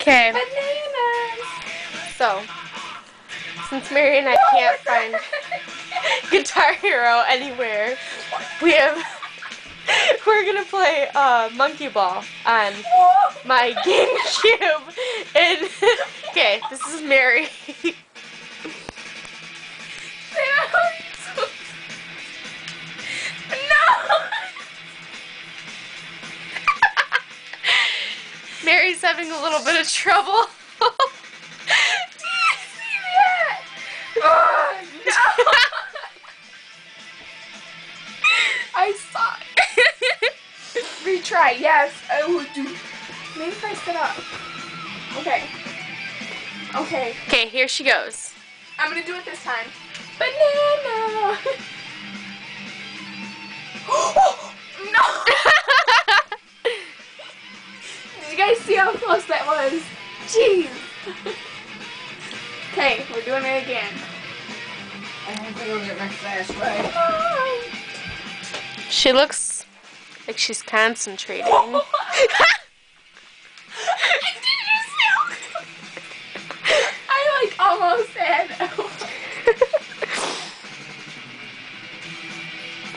Okay. Bananas. So, since Mary and I can't find Guitar Hero anywhere, we're gonna play Monkey Ball on my GameCube. And okay, this is Mary. Mary's having a little bit of trouble. I suck. Retry, yes. I will do. Maybe if I sit up. Okay. Okay. Okay, here she goes. I'm gonna do it this time. Banana. No. Did you guys see how close that was? Jeez. Okay, we're doing it again. I don't think I'll get my flashlight. She looks like she's concentrating. I like almost had.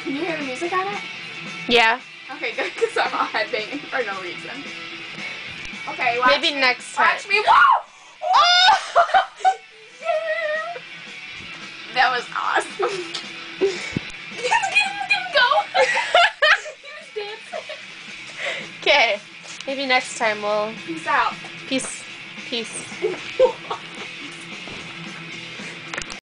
Can you hear the music on it? Yeah. Okay, good, because I'm all headbanging for no reason. Okay, watch Maybe me. next time. Watch me. Whoa! Oh! Yeah! That was awesome. Look at him go. He was dancing. Okay. Maybe next time we'll Peace out. peace.